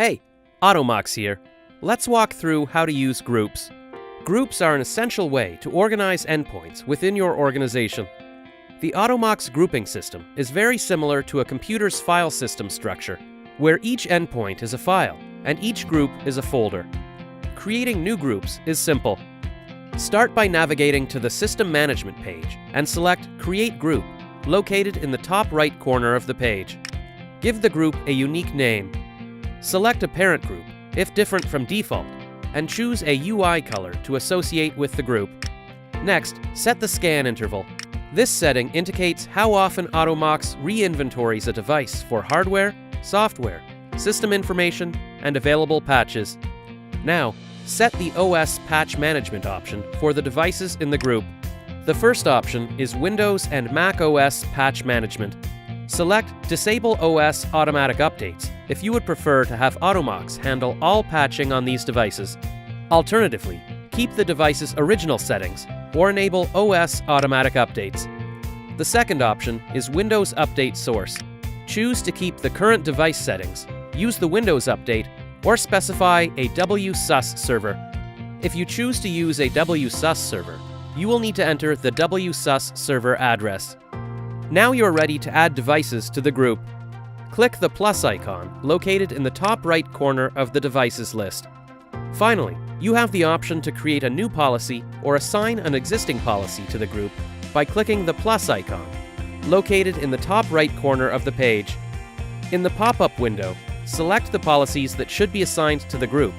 Hey, Automox here. Let's walk through how to use groups. Groups are an essential way to organize endpoints within your organization. The Automox grouping system is very similar to a computer's file system structure, where each endpoint is a file and each group is a folder. Creating new groups is simple. Start by navigating to the System Management page and select Create Group, located in the top right corner of the page. Give the group a unique name. Select a parent group, if different from default, and choose a UI color to associate with the group. Next, set the scan interval. This setting indicates how often Automox re-inventories a device for hardware, software, system information, and available patches. Now, set the OS patch management option for the devices in the group. The first option is Windows and Mac OS patch management. Select Disable OS automatic updates if you would prefer to have Automox handle all patching on these devices. Alternatively, keep the device's original settings or enable OS automatic updates. The second option is Windows Update Source. Choose to keep the current device settings, use the Windows Update, or specify a WSUS server. If you choose to use a WSUS server, you will need to enter the WSUS server address. Now you're ready to add devices to the group. Click the plus icon located in the top right corner of the devices list. Finally, you have the option to create a new policy or assign an existing policy to the group by clicking the plus icon, located in the top right corner of the page. In the pop-up window, select the policies that should be assigned to the group,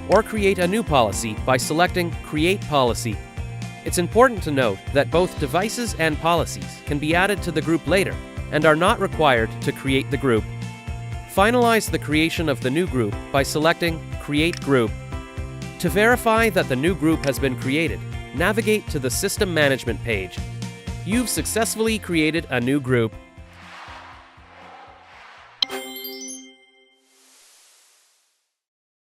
or create a new policy by selecting Create Policy. It's important to note that both devices and policies can be added to the group later and are not required to create the group. Finalize the creation of the new group by selecting Create Group. To verify that the new group has been created, navigate to the System Management page. You've successfully created a new group.